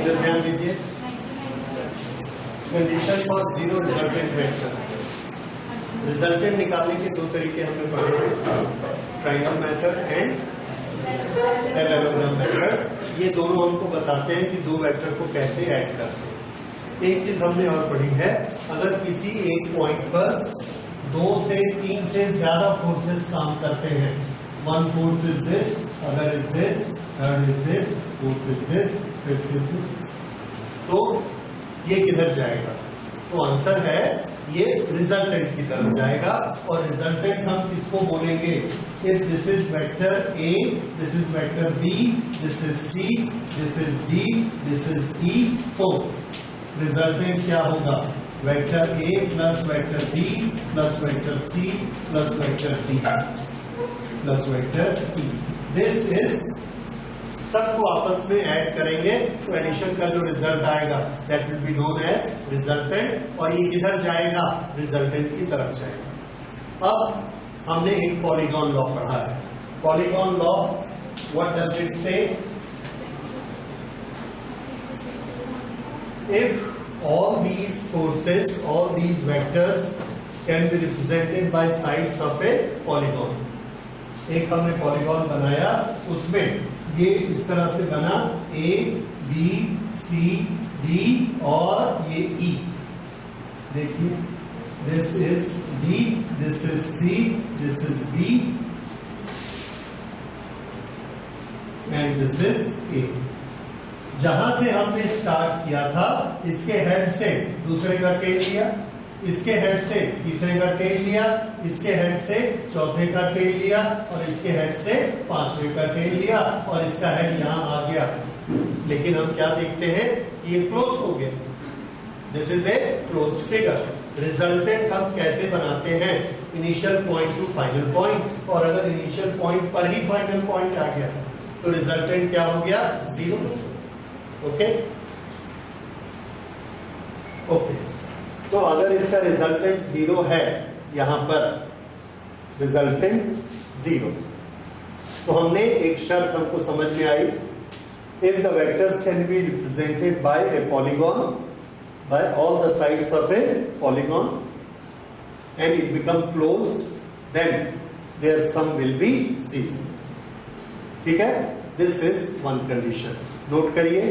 इधर ध्यान दीजिए, condition for zero resultant vector. Resultant निकालने के दो तरीके हमने पढ़े हैं, triangle method and parallelogram method. ये दोनों हमको बताते हैं कि दो वेक्टर को कैसे ऐड करते हैं। एक चीज हमने और पढ़ी है, अगर किसी एक पॉइंट पर 2 से 3 से ज्यादा फोर्सेस काम करते हैं, one force is this, other is this, third is this, fourth is this, fifth is this, तो ये किधर जाएगा? तो आंसर है ये रिजल्टेंट की तरफ जाएगा। और रिजल्टेंट हम किसको बोलेंगे? If this is vector A, this is vector B, this is C, this is D, this is E, तो रिजल्टेंट क्या होगा? Vector A plus vector B plus vector C plus vector D plus vector E. This is, सबको आपस में add करेंगे तो addition का जो रिजल्ट आएगा that will be known as resultant. और ये किधर जाएगा? रिजल्टेंट की तरफ जाएगा। अब हमने एक पॉलीगॉन लॉ पढ़ा है। Polygon law, what does it say? If all these forces, all these vectors can be represented by sides of a polygon. एक हमने पॉलीगॉन बनाया, उसमें ये इस तरह से बना, ए बी सी डी और ये ई। देखिए, this is D, this is C, this is B and this is A. जहां से हमने स्टार्ट किया था, इसके हेड से दूसरे का टेल लिया, इसके हेड से तीसरे का टेल लिया, इसके हेड से चौथे का टेल लिया और इसके हेड से पांचवे का टेल लिया और इसका हेड यहां आ गया। लेकिन हम क्या देखते हैं? ये क्लोज हो गया। This is a closed figure. Resultant हम कैसे बनाते हैं? Initial point two final point, और अगर इनिशियल पॉइंट पर ही फाइनल पॉइंट आ गया तो रिजल्टेंट क्या हो गया? जीरो। ओके ओके, तो अगर इसका रिजल्टेंट जीरो है, यहां पर रिजल्टेंट जीरो, तो हमने एक शर्त हमको समझ में आई, if the vectors can be represented by a polygon, by all the sides of a polygon and it become closed, then their sum will be zero. ठीक है, this is one condition. Note करिए,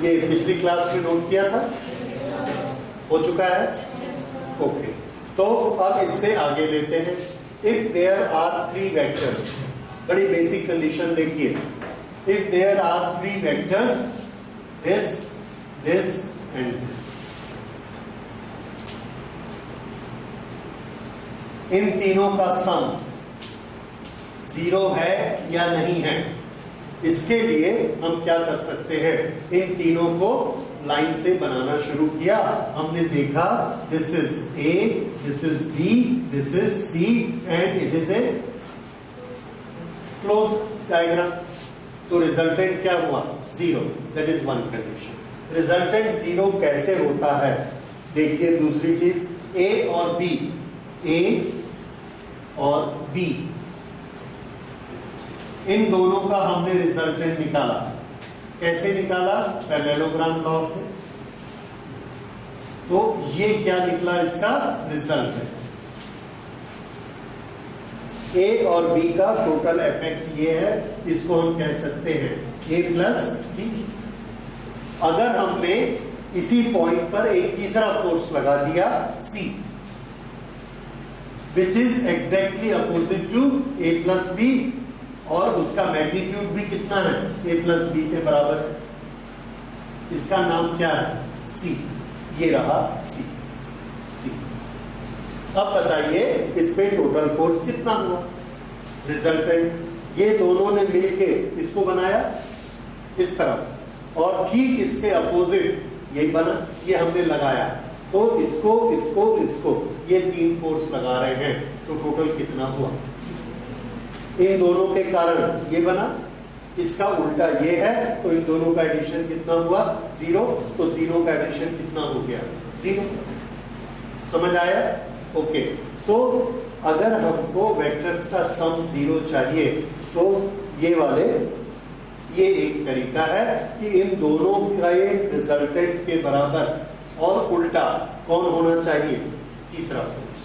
ये पिछली class में note किया था, हो चुका है? ओके, तो अब इससे आगे लेते हैं। इफ देयर आर 3 वेक्टर्स, बड़ी बेसिक कंडीशन देखिए, if there are 3 vectors, this this and this, इन तीनों का सम जीरो है या नहीं है, इसके लिए हम क्या कर सकते हैं? इन तीनों को लाइन से बनाना शुरू किया। हमने देखा this is A, this is B, this is C and it is a close diagram. तो रिजल्टेंट क्या हुआ? Zero. That is one condition. Resultant zero कैसे होता है? देखिए दूसरी चीज, ए और बी, ए और बी, इन दोनों का हमने रिजल्टेंट निकाला। कैसे निकाला? पैरेललोग्राम लॉ से। तो ये क्या निकला? इसका रिजल्टेंट। ए और बी का टोटल इफेक्ट ये है, इसको हम कह सकते हैं ए प्लस बी। अगर हमने इसी पॉइंट पर एक तीसरा फोर्स लगा दिया C, which is exactly opposite to A plus B, और उसका मैग्नीट्यूड भी कितना है? ए प्लस बी के बराबर है। इसका नाम क्या है? सी। ये रहा सी। सी। अब बताइए इस पे टोटल फोर्स कितना हुआ? रिजल्टेंट ये दोनों ने मिलके इसको बनाया इस तरफ, और ठीक इसके अपोजिट यही बना, ये हमने लगाया। तो इसको इसको इसको ये 3 फोर्स लगा रहे हैं, तो टोटल कितना हुआ? इन दोनों के कारण ये बना, इसका उल्टा ये है, तो इन दोनों का एडिशन कितना हुआ? जीरो। तो तीनों का एडिशन कितना हो गया? जीरो। समझ आया? ओके, तो अगर हमको वेक्टर्स का सम जीरो चाहिए तो ये वाले ये एक तरीका है कि इन दोनों का रिजल्टेंट के बराबर और उल्टा कौन होना चाहिए, तीसरा force.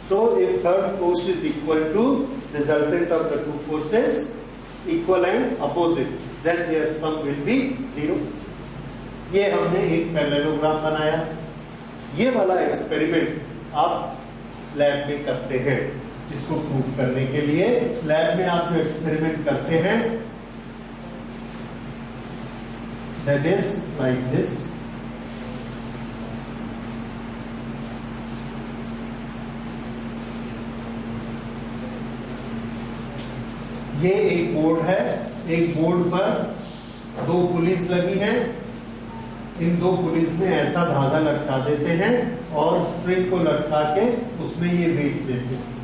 So if third force is equal to resultant of the two forces equal and opposite, then their sum will be 0। ये हमने एक पैरेललोग्राम बनाया। ये वाला एक्सपेरिमेंट आप लैब में करते हैं। इसको प्रूव करने के लिए लैब में आप जो एक्सपेरिमेंट करते हैं दैट इज लाइक दिस। ये एक बोर्ड है, एक बोर्ड पर 2 पुलिस लगी हैं। इन 2 पुलिस में ऐसा धागा लटका देते हैं और स्ट्रिंग को लटका के उसमें ये वेट देते हैं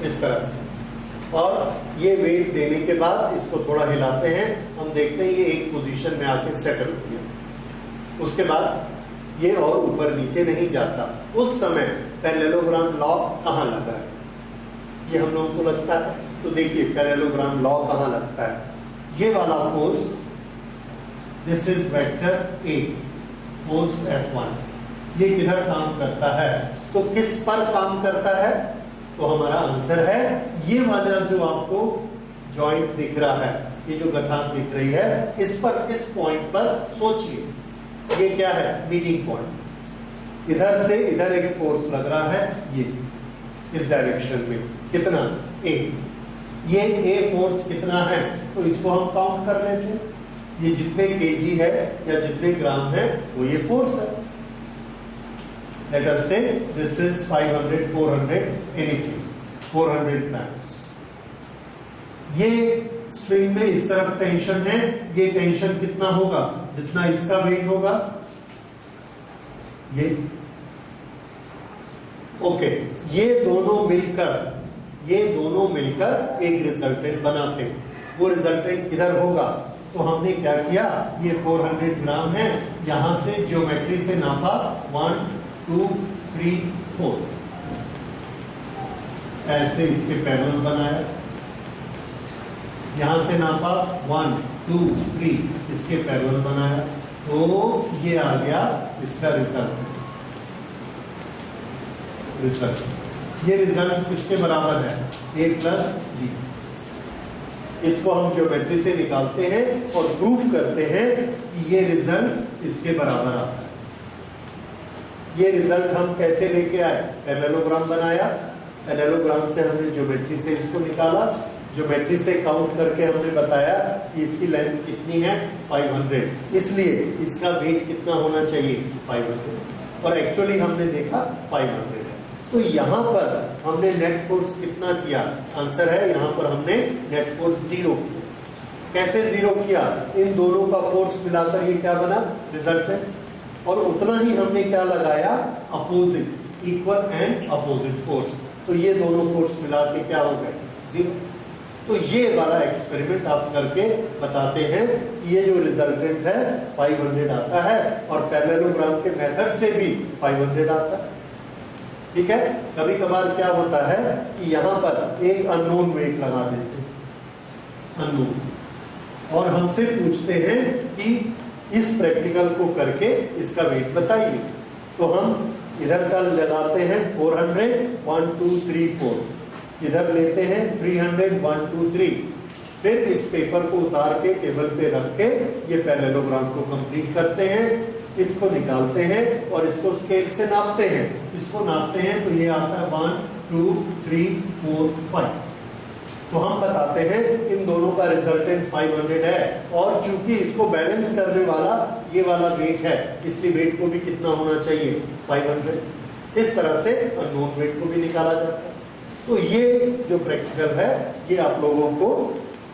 इस तरह से, और ये वेट देने के बाद इसको थोड़ा हिलाते हैं। हम देखते हैं ये एक पोजीशन में आके सेटल हो गया। उसके बाद ये और ऊपर नीचे नहीं जाता। उस समय पैरेललोग्राम लॉ कहां लगा है, ये हम लोगों को लगता है। तो देखिए पैरेललोग्राम लॉ कहां लगता है। ये वाला force, this is vector A, force F1, ये किधर काम करता है, तो किस पर काम करता है, तो हमारा आंसर है ये वाला जो आपको जॉइंट दिख रहा है, ये जो गठान दिख रही है, इस पर, इस पॉइंट पर सोचिए। ये क्या है, मीटिंग पॉइंट। इधर से इधर एक फोर्स लग रहा है, ये इस डायरेक्शन में कितना, ए। ये ए फोर्स कितना है, तो इसको हम काउंट कर लेते हैं। ये जितने केजी है या जितने ग्राम है वो ये फोर्स है। लेट अस से दिस इज 500, 400 एनीथिंग, 400 ग्राम्स। ये स्ट्रिंग में इस तरफ टेंशन है, ये टेंशन कितना होगा, जितना इसका वेट होगा, ये ओके। ये दोनों मिलकर एक रिजल्टेंट बनाते हैं। वो रिजल्टेंट किधर होगा, तो हमने क्या किया, ये 400 ग्राम है, यहां से ज्योमेट्री से नापा 1 2 3 4, ऐसे इसके पैरेलल बनाया। यहां से नापा 1 2 3, इसके पैरेलल बनाया, तो ये आ गया इसका रिजल्ट। ये रिजल्ट किसके बराबर है, a प्लस b। इसको हम ज्योमेट्री से निकालते हैं और प्रूफ करते हैं कि ये रिजल्ट इसके बराबर आता है। ये रिजल्ट हम कैसे लेके आए, पैरेललोग्राम बनाया, पैरेललोग्राम से हमने ज्योमेट्री से इसको निकाला, ज्योमेट्री से काउंट करके हमने बताया कि इसकी लेंथ कितनी है, 500, इसलिए इसका वेट कितना होना चाहिए, 500, और एक्चुअली हमने देखा 500 है। तो यहां पर हमने नेट फोर्स कितना किया, आंसर है यहां पर हमने नेट फोर्स 0 किया। कैसे 0 किया, इन दोनों का फोर्स मिलाकर ये क्या बना, रिजल्टेंट, और उतना ही हमने क्या लगाया, opposite, equal and opposite force. तो ये दोनों फोर्स मिला के क्या हो गए, 0। तो ये वाला एक्सपेरिमेंट आप करके बताते हैं कि ये जो रिजल्टेंट है 500 आता है, और पैरेललोग्राम के मेथड से भी 500 आता है। ठीक है। कभी कभार क्या होता है कि यहां पर एक अननोन वेट लगा देते हैं, अननोन, और हमसे पूछते हैं कि इस प्रैक्टिकल को करके इसका वेट बताइए। तो हम इधर का लगाते हैं 400, 1 2 3 4, इधर लेते हैं 300, 1 2 3, फिर इस पेपर को उतार के टेबल पे रख के ये पैरेललोग्राम को कंप्लीट करते हैं, इसको निकालते हैं और इसको स्केल से नापते हैं। इसको नापते हैं तो ये आता है 1 2 3 4 5। तो हम बताते हैं इन दोनों का रिजल्टेंट 500 है, और चूंकि इसको बैलेंस करने वाला ये वाला वेट है, इसलिए वेट को भी कितना होना चाहिए, 500। इस तरह से अननोन वेट को भी निकाला जाता है। तो ये जो प्रैक्टिकल है ये आप लोगों को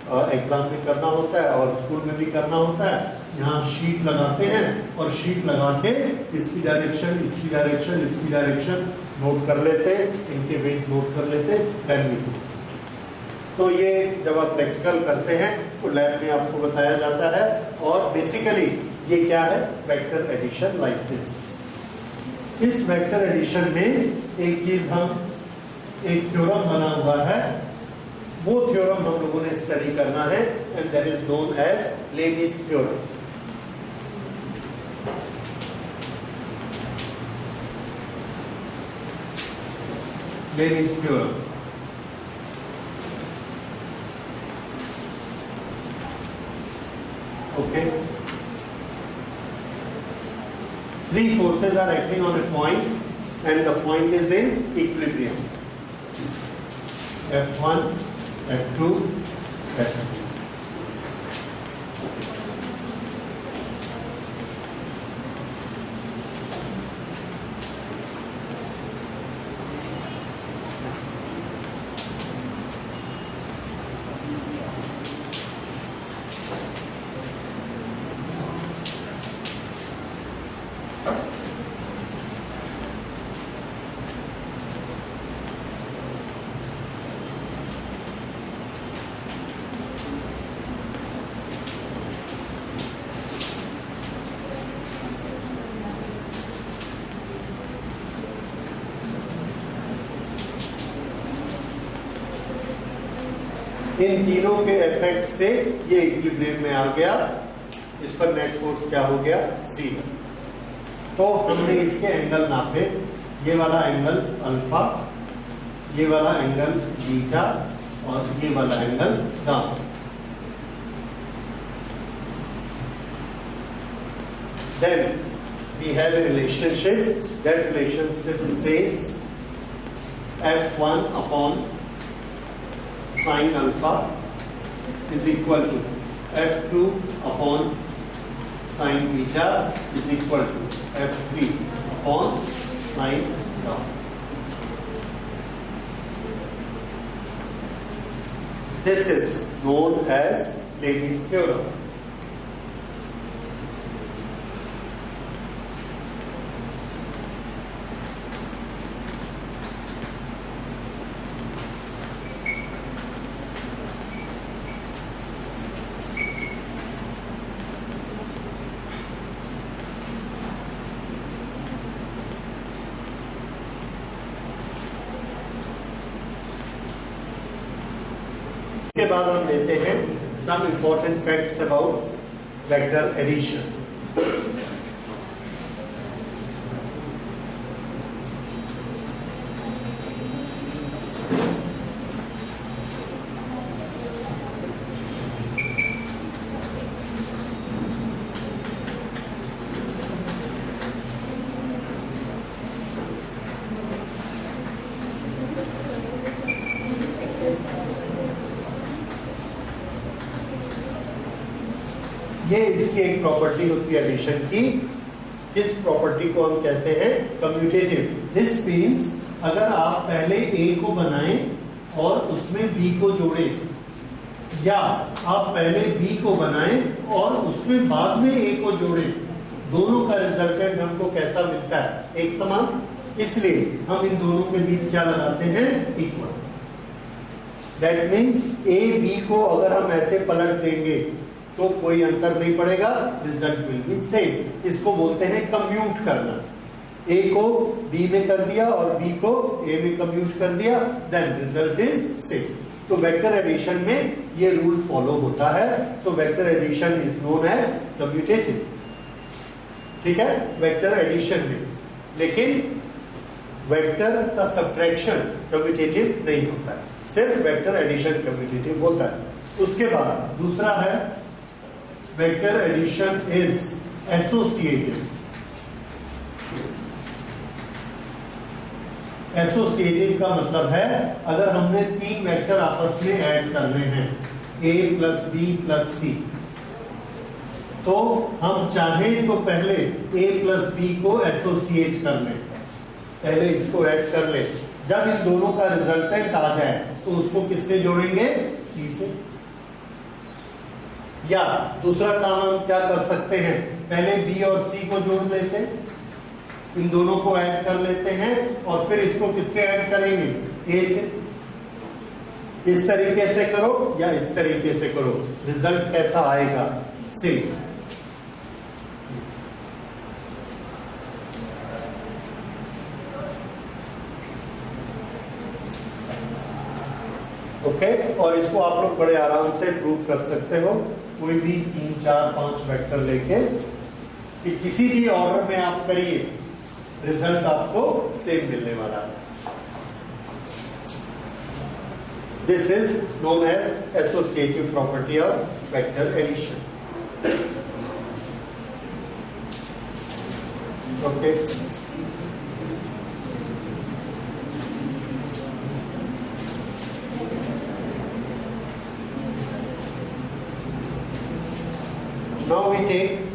एग्जाम में करना होता है और स्कूल में भी करना होता है। यहाँ शीट लगाते हैं और शीट लगा के इसकी डायरेक्शन, इसकी डायरेक्शन, इसकी डायरेक्शन नोट कर लेते हैं, इनके वेट नोट कर लेते हैं, देन वी डू। तो ये जब आप प्रैक्टिकल करते हैं तो लैब में आपको बताया जाता है, और बेसिकली ये क्या है, वेक्टर एडिशन लाइक दिस। इस वेक्टर एडिशन में एक चीज हम, एक थ्योरम बना हुआ है वो थ्योरम हम लोगों ने स्टडी करना है and that is known as Leibniz theorem. Leibniz theorem okay. Three forces are acting on a point and the point is in equilibrium. F1, F2, F3. इन तीनों के इफेक्ट से ये इक्विलिब्रियम में आ गया, इस पर नेट फोर्स क्या हो गया, C। तो हमने इसके एंगल नापे, ये वाला एंगल अल्फा, ये वाला एंगल बीटा और ये वाला angle gamma. Then we have a relationship. That relationship says F1 upon sin alpha is equal to F2 upon sin beta is equal to F3 upon sin gamma. This is known as Leibniz theorem. के बाद हम लेते हैं some important facts about vector addition. ये इसकी एक property होती है एडिशन की, जिस प्रॉपर्टी को हम कहते हैं कम्यूटेटिव। दिस मीन्स अगर आप पहले ए को बनाएं और उसमें बी को जोड़ें, या आप पहले बी को बनाएं और उसमें बाद में ए को जोड़ें, दोनों का रिजल्टेंट हमको कैसा मिलता है, एक समान। इसलिए हम इन दोनों के बीच क्या लगाते हैं, equal. That means A B को अगर हम ऐसे पलट देंगे तो कोई अंतर नहीं पड़ेगा, रिजल्ट विल बी सेम। इसको बोलते हैं कम्यूट करना। ए को बी में कर दिया और बी को ए में कम्यूट कर दिया, देन रिजल्ट इज सेम। तो वेक्टर एडिशन में ये रूल फॉलो होता है। तो vector addition is known as commutative, ठीक है, वेक्टर एडिशन में। लेकिन वेक्टर का सब्ट्रैक्शन कम्यूटेटिव नहीं होता है, सिर्फ वेक्टर एडिशन कम्यूटेटिव होता है। उसके बाद दूसरा है vector addition is associative. Associative का मतलब है अगर हमने तीन वेक्टर आपस में ऐड करने हैं, a प्लस बी प्लस सी, तो हम चाहें तो पहले a प्लस बी को एसोसिएट कर लें, पहले इसको ऐड कर लें। जब इन दोनों का रिजल्टेंट आ जाए तो उसको किससे जोड़ेंगे, सी से। या दूसरा काम हम क्या कर सकते हैं, पहले बी और सी को जोड़ लेते हैं, इन दोनों को ऐड कर लेते हैं और फिर इसको किससे ऐड करेंगे, ए से। इस तरीके से करो या इस तरीके से करो, रिजल्ट कैसा आएगा, सेम। ओके, और इसको आप लोग बड़े आराम से प्रूव कर सकते हो, कोई भी 3, 4, 5 वेक्टर लेके कि किसी भी ऑर्डर में आप करिए, रिजल्ट आपको सेम मिलने वाला है। This is known as associative property of vector addition. Okay, now we take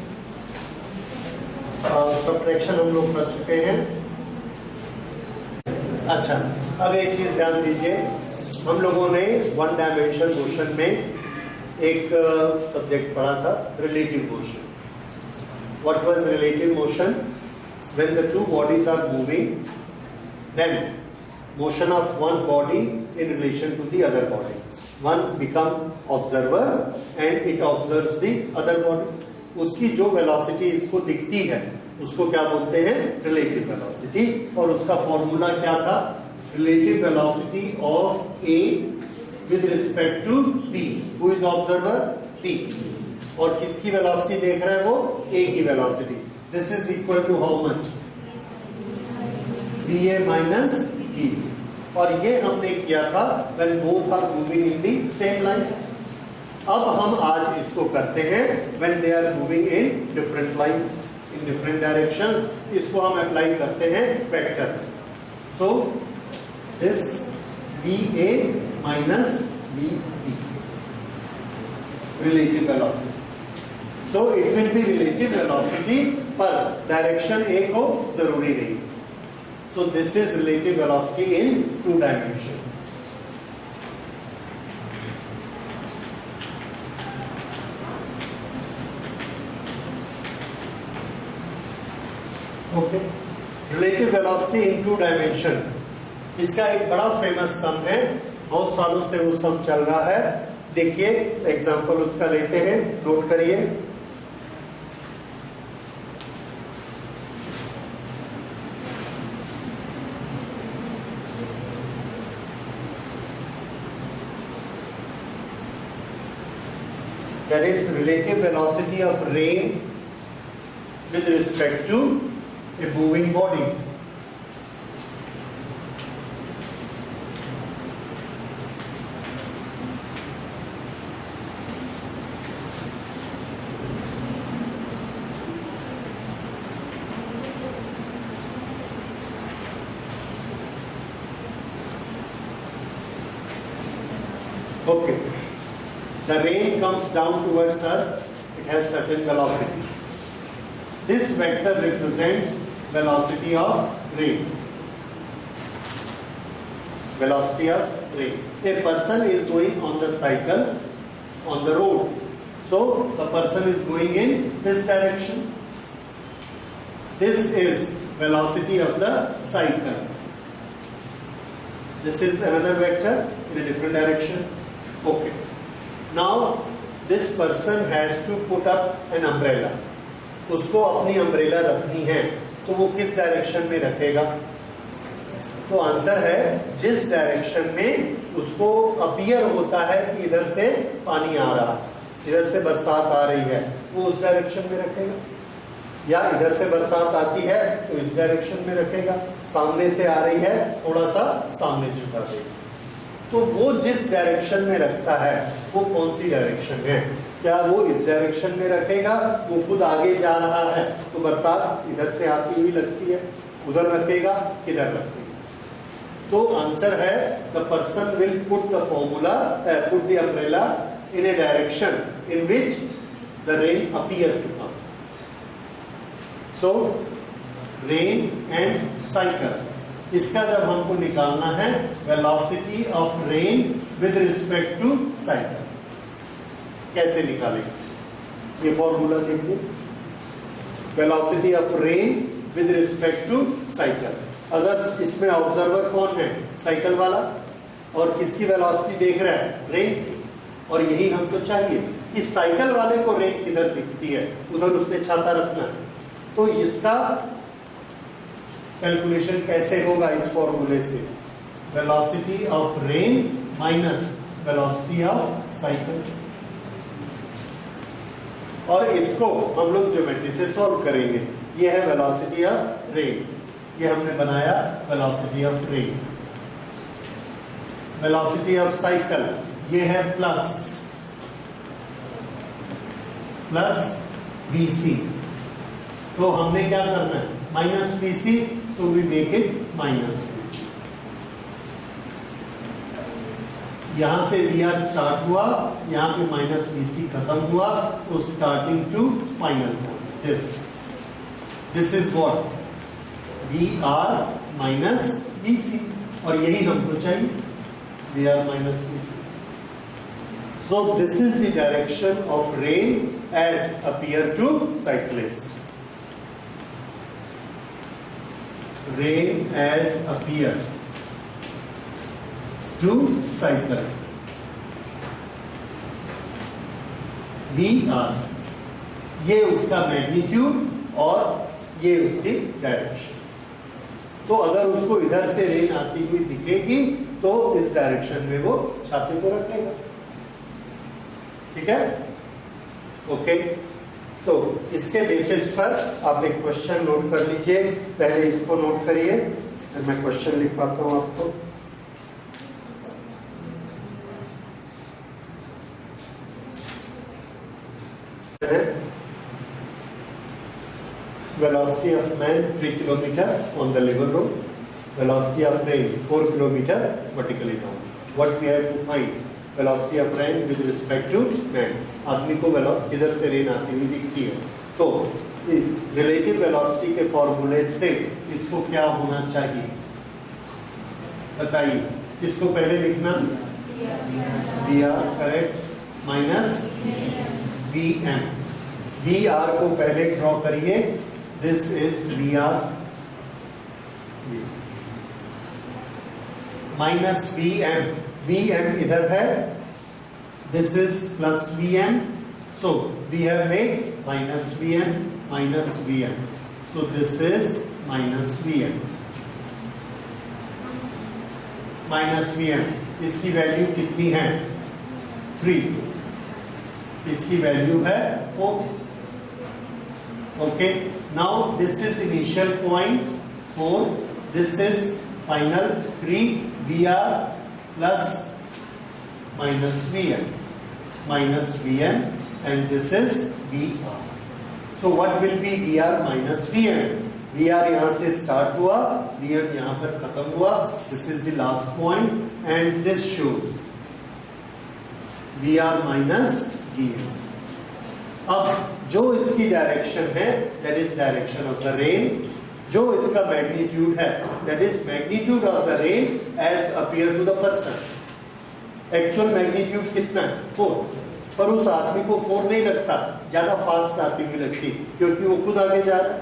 subtraction, हम लोग कर चुके हैं। अच्छा, अब एक चीज ध्यान दीजिए, हम लोगों ने 1 डायमेंशन मोशन में एक सब्जेक्ट पढ़ा था, relative motion. What was relative motion? When the two bodies are moving, then motion of one body in relation to the other body, one become observer and it observes the other body. उसकी जो velocity इसको दिखती है उसको क्या बोलते हैं? Relative velocity. और उसका फॉर्मूला क्या था? Relative velocity of A with respect to B. Who is observer? B. और किसकी वेलोसिटी देख रहा है वो? ए की velocity. This is equal to how much? B A minus B. और ये हमने किया था when both are moving in the same line. अब हम आज इसको करते हैं when they are moving in different lines, in different directions. इसको हम अप्लाई करते हैं vector. So this B A minus B B, relative velocity. So it will be relative velocity, पर डायरेक्शन ए को जरूरी नहीं। So this is relative velocity in 2 dimension. Okay, relative velocity in 2 dimension. इसका एक बड़ा famous सम है, बहुत सालों से वो सम चल रहा है। देखिए एग्जांपल उसका लेते हैं, नोट करिए। That is relative velocity of rain with respect to a moving body. Okay. The rain comes down towards earth, it has certain velocity. This vector represents velocity of rain. Velocity of rain. A person is going on the cycle on the road. So the person is going in this direction. This is velocity of the cycle. This is another vector in a different direction. Okay. Now this person has to put up an umbrella. उसको अपनी umbrella रखनी है, तो वो किस direction में रखेगा? तो आंसर है जिस डायरेक्शन में उसको अपीयर होता है कि इधर से पानी आ रहा, इधर से बरसात आ रही है, वो उस डायरेक्शन में रखेगा। या इधर से बरसात आती है तो इस डायरेक्शन में रखेगा, सामने से आ रही है थोड़ा सा सामने झुका देगा। तो वो जिस डायरेक्शन में रखता है वो कौन सी डायरेक्शन है? क्या वो इस डायरेक्शन में रखेगा, वो खुद आगे जा रहा है तो बरसात इधर से आती हुई लगती है, उधर रखेगा, किधर रखेगा? तो आंसर है the person will put the formula, put the umbrella in a direction in which the rain appear to come. So rain and cycle, इसका जब हमको निकालना है velocity of rain with respect to cycle, कैसे निकालेंगे? ये formula देखिए, velocity of rain with respect to cycle. अगर इसमें ऑब्जर्वर कौन है? साइकिल वाला। और किसकी वेलोसिटी देख रहा है? रेन। और यही हमको चाहिए कि साइकिल वाले को रेन किधर दिखती है, उधर उसने छाता रखना है। तो इसका कैलकुलेशन कैसे होगा? इस फॉर्मूले से velocity of rain minus velocity of cycle. और इसको हम लोग ज्योमेट्री से सॉल्व करेंगे। ये है वेलोसिटी ऑफ रेन, ये हमने बनाया velocity of rain. Velocity of cycle ये है प्लस vc, तो हमने क्या करना है minus vc, so we make it minus vc। यहां से vr स्टार्ट हुआ, यहां पे माइनस vc खत्म हुआ, तो starting to final point this is what vr minus vc, और यही हमको चाहिए vr minus vc। So this is the direction of rain as appear to cyclist. Rain as appear to cycle. VRs, ये उसका magnitude और ये उसकी direction. तो अगर उसको इधर से रेन आती हुई दिखेगी तो इस डायरेक्शन में वो छाते को रखेगा। ठीक है, ओके। तो इसके बेसिस पर आप एक क्वेश्चन नोट कर लीजिए। पहले इसको नोट करिए, फिर मैं क्वेश्चन लिख पाता हूं आपको। Velocity of man 3 kilometre on the level road, velocity of rain 4 kilometre vertically down. What we have to find velocity of rain with respect to man. आदमी को इधर से रेन आती हुई दिखती है, तो रिलेटिव वेलोसिटी के फॉर्मूले से इसको क्या होना चाहिए बताइए। इसको पहले लिखना vr correct minus vm। vr को पहले ड्रॉ करिए, this is vr minus vm। vm इधर है, this is plus vm, so we have made minus vm, so this is minus vm। Minus vm, इसकी वैल्यू कितनी है 3, इसकी वैल्यू है 4। Okay, now this is initial point 4, this is final 3, vr plus minus vm and this is vr. So what will be vr minus vm? vr यहां से start हुआ, vm यहां पर खत्म हुआ, this is the last point and this shows vr minus vm। अब जो इसकी डायरेक्शन है that is direction of the rain, जो इसका मैग्नीट्यूड है that is magnitude of the rain as appear to the person. Actual magnitude कितना है 4, पर उस आदमी को 4 नहीं लगता, ज्यादा फास्ट आती हुई लगती, क्योंकि वो खुद आगे जा रहा है।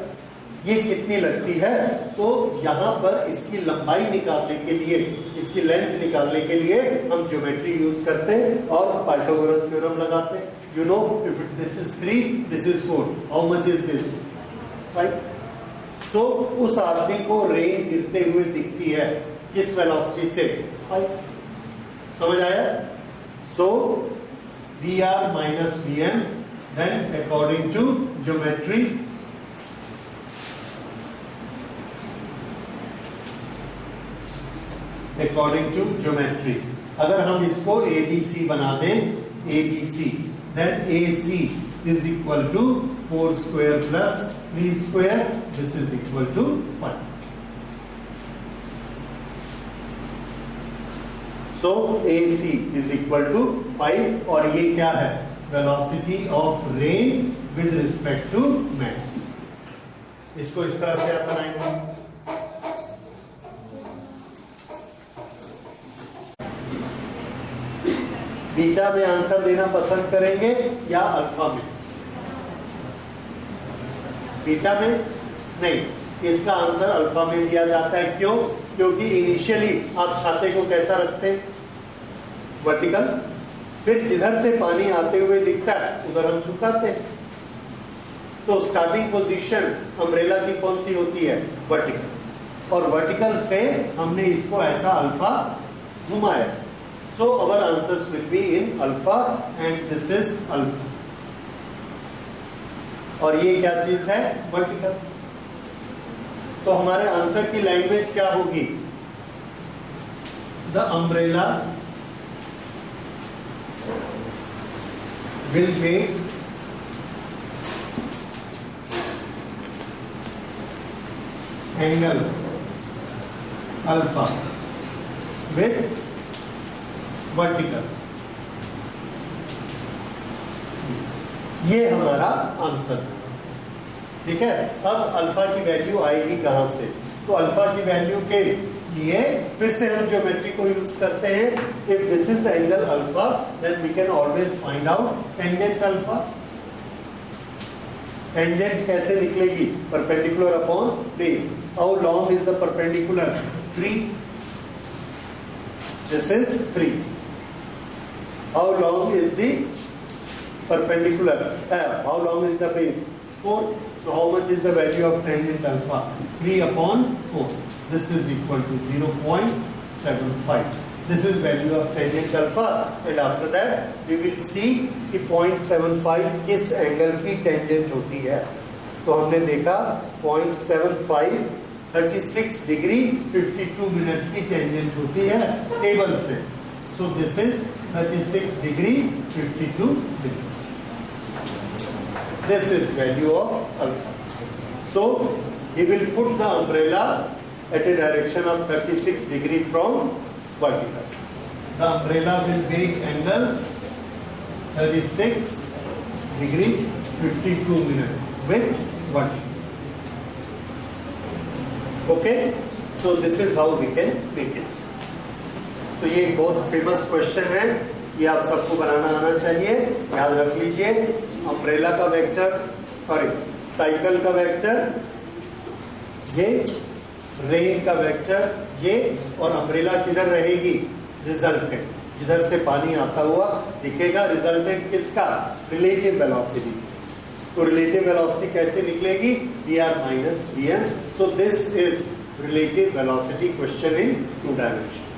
ये कितनी लगती है, तो यहां पर इसकी लंबाई निकालने के लिए, इसकी लेंथ निकालने के लिए हम ज्योमेट्री यूज करते हैं और पाइथागोरस थ्योरम लगाते हैं। You know if this is 3, this is 4, how much is this 5। तो उस आदमी को रेन गिरते हुए दिखती है किस वेलोसिटी से 5। समझ आया? So vr minus vm, then according to geometry अगर हम इसको abc बना दें, abc, देन ac is equal to 4 square plus 3 square, this is equal to 5। So AC is equal to 5, और ये क्या है velocity of rain with respect to man. इसको इस तरह से आप बनाएंगे, बीटा में आंसर देना पसंद करेंगे या अल्फा में? बीटा में नहीं, इसका आंसर अल्फा में दिया जाता है। क्यों? क्योंकि इनिशियली आप छाते को कैसा रखते हैं वर्टिकल, फिर जिधर से पानी आते हुए दिखता है उधर हम झुकाते हैं। तो स्टार्टिंग पोजीशन अम्ब्रेला की कौन सी होती है वर्टिकल, और वर्टिकल से हमने इसको ऐसा अल्फा घुमाया, So our answers will be in alpha and this is alpha. और ये क्या चीज है? वर्टिकल. तो हमारे आंसर की लैंग्वेज क्या होगी? The umbrella will make angle alpha with vertical. ये हमारा आंसर है. ठीक है. अब अल्फा की वैल्यू आएगी कहां से? तो अल्फा की वैल्यू के लिए फिर से हम ज्योमेट्री को यूज करते हैं. If this is angle alpha then we can always find out tangent alpha. Tangent कैसे निकलेगी? Perpendicular upon base. How long is the perpendicular? 3. This is 3. How long is the perpendicular? How long is the base? 4. So how much is the value of tangent alpha? 3 upon 4. This is equal to 0.75. This is value of tangent alpha. And after that we will see कि 0.75 किस angle की tangent होती है. तो हमने देखा 0.75 36 degree 52 minute की tangent होती है टेबल से. सो this is 36 degree 52 minute. This is value of alpha. So he will put the umbrella at a direction of 36 degree from vertical. The umbrella will make angle 36 degree 52 minute with vertical. Okay, so this is how we can make it. तो ये एक बहुत famous question है. ये आप सबको बनाना आना चाहिए. याद रख लीजिए. अम्ब्रेला का वेक्टर, सॉरी साइकिल का वेक्टर, ये रेन का वेक्टर, ये और अम्ब्रेला किधर रहेगी? रिजल्टेंट. जिधर से पानी आता हुआ दिखेगा. रिजल्टेंट किसका? Relative velocity. तो रिलेटिव वेलोसिटी कैसे निकलेगी? dr minus dn. So this is relative velocity question in 2 dimension.